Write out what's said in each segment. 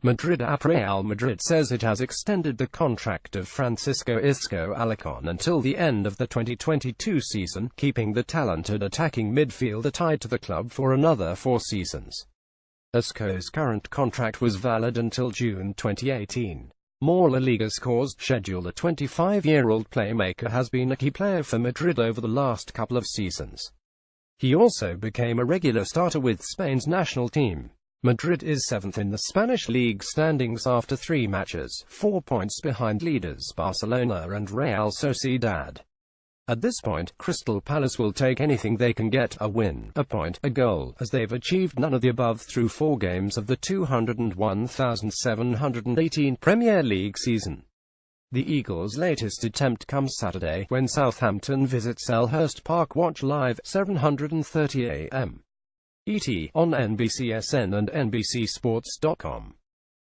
MADRID AP Real Madrid says it has extended the contract of Francisco Isco Alarcon until the end of the 2022 season, keeping the talented attacking midfielder tied to the club for another 4 seasons. Isco's current contract was valid until June 2018. More La Liga scores schedule. The 25-year-old playmaker has been a key player for Madrid over the last couple of seasons. He also became a regular starter with Spain's national team. Madrid is 7th in the Spanish league standings after 3 matches, 4 points behind leaders Barcelona and Real Sociedad. At this point, Crystal Palace will take anything they can get: a win, a point, a goal, as they've achieved none of the above through 4 games of the 201,718 Premier League season. The Eagles' latest attempt comes Saturday, when Southampton visits Selhurst Park. Watch live, 7:30 a.m. ET, on NBCSN and NBCSports.com.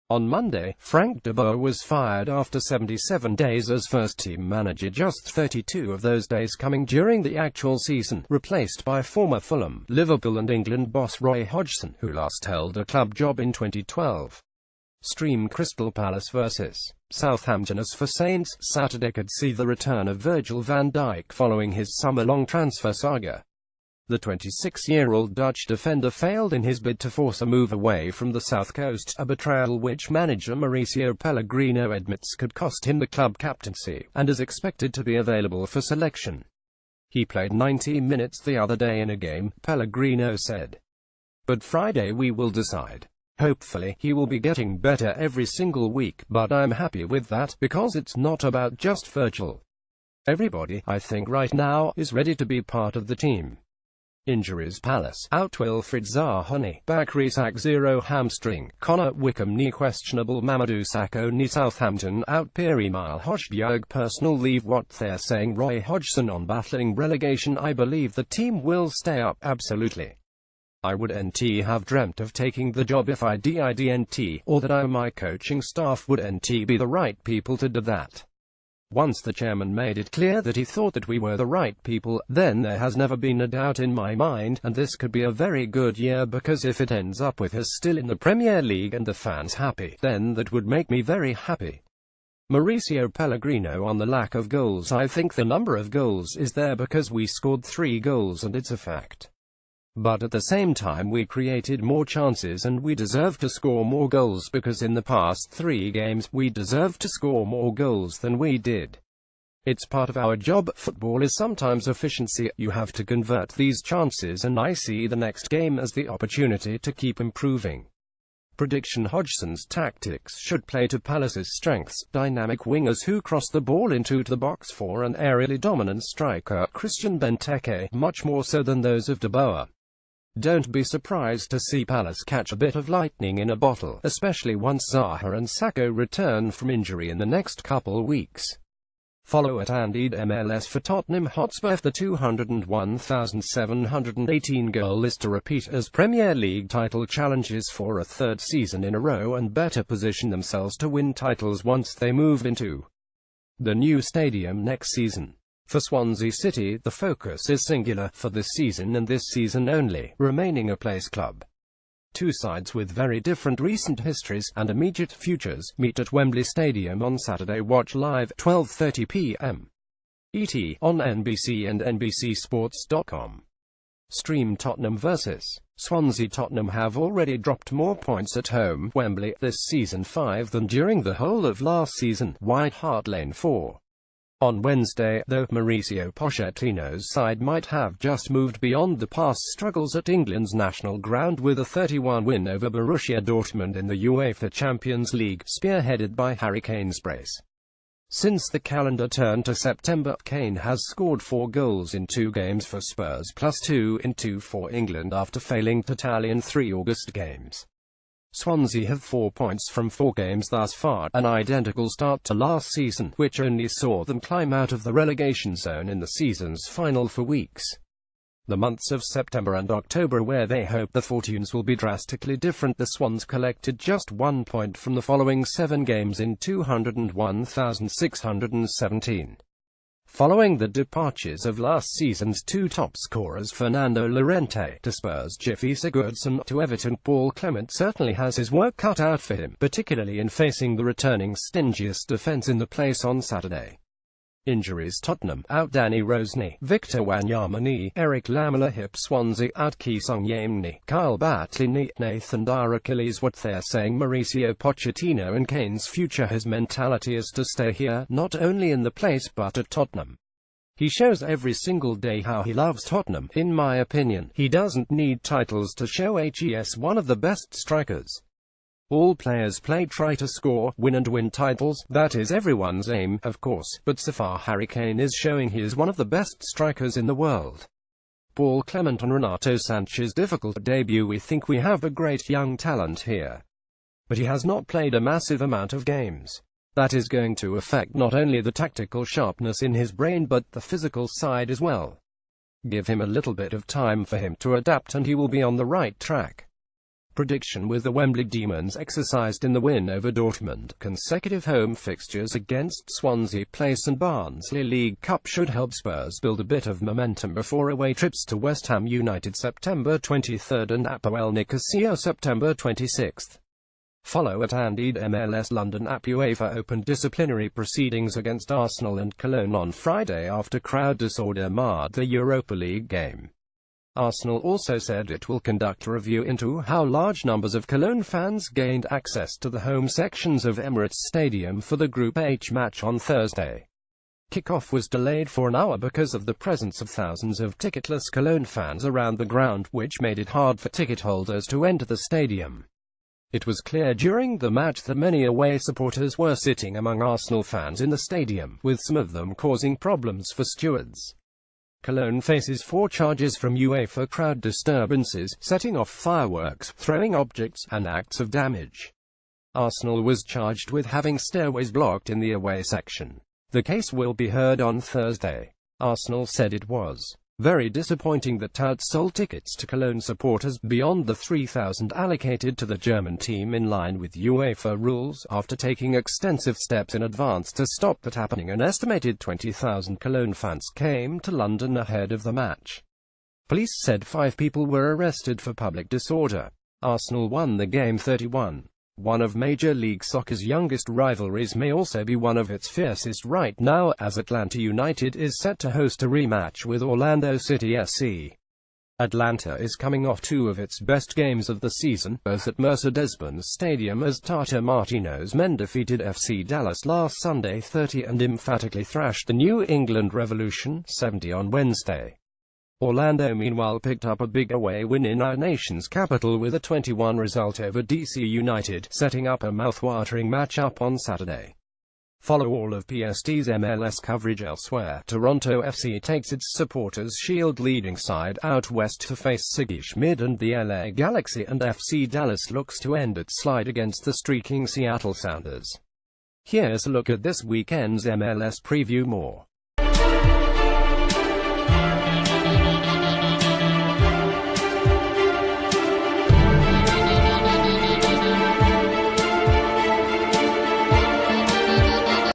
On Monday, Frank de Boer was fired after 77 days as first-team manager, just 32 of those days coming during the actual season, replaced by former Fulham, Liverpool and England boss Roy Hodgson, who last held a club job in 2012. Stream Crystal Palace vs. Southampton. As for Saints, Saturday could see the return of Virgil van Dijk following his summer-long transfer saga. The 26-year-old Dutch defender failed in his bid to force a move away from the South Coast, a betrayal which manager Mauricio Pellegrino admits could cost him the club captaincy, and is expected to be available for selection. He played 90 minutes the other day in a game, Pellegrino said. But Friday we will decide. Hopefully, he will be getting better every single week, but I'm happy with that, because it's not about just Virgil. Everybody, I think right now, is ready to be part of the team. Injuries: Palace out Wilfried Zaha knee, Bakary Sak 0 hamstring, Connor Wickham knee questionable, Mamadou Sakho knee. Southampton out Pierre-Emile Højbjerg personal leave. What they're saying: Roy Hodgson on battling relegation. I believe the team will stay up, absolutely. I would have dreamt of taking the job if I didn't, or that I or my coaching staff would be the right people to do that. Once the chairman made it clear that he thought that we were the right people, then there has never been a doubt in my mind, and this could be a very good year, because if it ends up with us still in the Premier League and the fans happy, then that would make me very happy. Mauricio Pellegrino on the lack of goals. I think the number of goals is there because we scored 3 goals and it's a fact. But at the same time we created more chances and we deserve to score more goals, because in the past 3 games, we deserved to score more goals than we did. It's part of our job. Football is sometimes efficiency. You have to convert these chances, and I see the next game as the opportunity to keep improving. Prediction: Hodgson's tactics should play to Palace's strengths: dynamic wingers who cross the ball into the box for an aerially dominant striker, Christian Benteke, much more so than those of de Boer. Don't be surprised to see Palace catch a bit of lightning in a bottle, especially once Zaha and Sakho return from injury in the next couple weeks. Follow at @MLS for Tottenham Hotspur. The 201,718 goal is to repeat as Premier League title challengers for a 3rd season in a row and better position themselves to win titles once they move into the new stadium next season. For Swansea City, the focus is singular, for this season and this season only, remaining a place club. 2 sides with very different recent histories and immediate futures meet at Wembley Stadium on Saturday. Watch live, 12:30 p.m. ET, on NBC and NBCSports.com. Stream Tottenham vs. Swansea. Tottenham have already dropped more points at home, Wembley, this season, 5 than during the whole of last season. White Hart Lane 4. On Wednesday, though, Mauricio Pochettino's side might have just moved beyond the past struggles at England's national ground with a 31 win over Borussia Dortmund in the UEFA Champions League, spearheaded by Harry Kane's brace. Since the calendar turned to September, Kane has scored 4 goals in 2 games for Spurs, plus 2 in 2 for England after failing to tally in 3 August games. Swansea have 4 points from 4 games thus far, an identical start to last season, which only saw them climb out of the relegation zone in the season's final for weeks. The months of September and October, where they hope the fortunes will be drastically different. The Swans collected just 1 point from the following 7 games in 201,617. Following the departures of last season's two top scorers Fernando Llorente to Spurs, Gylfi Sigurdsson to Everton, Paul Clement certainly has his work cut out for him, particularly in facing the returning stingiest defence in the place on Saturday. Injuries: Tottenham out Danny Rosny, Victor Wanyama, Eric Lamela hip, Swansea out Ki Sung-Yamni, Kyle Batley, Nathan Dyer Achilles. What they're saying: Mauricio Pochettino and Kane's future, his mentality is to stay here, not only in the place but at Tottenham. He shows every single day how he loves Tottenham. In my opinion, he doesn't need titles to show he's one of the best strikers. All players try to score, win titles. That is everyone's aim, of course, but so far Harry Kane is showing he is one of the best strikers in the world. Paul Clement on Renato Sanchez's difficult debut: we think we have a great young talent here, but he has not played a massive amount of games. That is going to affect not only the tactical sharpness in his brain but the physical side as well. Give him a little bit of time for him to adapt and he will be on the right track. Prediction: with the Wembley Demons exercised in the win over Dortmund, consecutive home fixtures against Swansea Place and Barnsley League Cup should help Spurs build a bit of momentum before away trips to West Ham United September 23 and Apoel Nicosia September 26. Follow at &ed MLS London app. UEFA opened disciplinary proceedings against Arsenal and Cologne on Friday after crowd disorder marred the Europa League game. Arsenal also said it will conduct a review into how large numbers of Cologne fans gained access to the home sections of Emirates Stadium for the Group H match on Thursday. Kickoff was delayed for an hour because of the presence of thousands of ticketless Cologne fans around the ground, which made it hard for ticket holders to enter the stadium. It was clear during the match that many away supporters were sitting among Arsenal fans in the stadium, with some of them causing problems for stewards. Cologne faces 4 charges from UEFA: crowd disturbances, setting off fireworks, throwing objects, and acts of damage. Arsenal was charged with having stairways blocked in the away section. The case will be heard on Thursday. Arsenal said it was very disappointing that touts sold tickets to Cologne supporters beyond the 3,000 allocated to the German team in line with UEFA rules. After taking extensive steps in advance to stop that happening, an estimated 20,000 Cologne fans came to London ahead of the match. Police said 5 people were arrested for public disorder. Arsenal won the game 31. One of Major League Soccer's youngest rivalries may also be one of its fiercest right now, as Atlanta United is set to host a rematch with Orlando City SC. Atlanta is coming off 2 of its best games of the season, both at Mercedes-Benz Stadium, as Tata Martino's men defeated FC Dallas last Sunday 30 and emphatically thrashed the New England Revolution 70 on Wednesday. Orlando meanwhile picked up a big away win in our nation's capital with a 21 result over DC United, setting up a mouth-watering matchup on Saturday. Follow all of PST's MLS coverage elsewhere. Toronto FC takes its Supporters Shield leading side out west to face Siggish Mid and the LA Galaxy, and FC Dallas looks to end its slide against the streaking Seattle Sounders. Here's a look at this weekend's MLS preview. More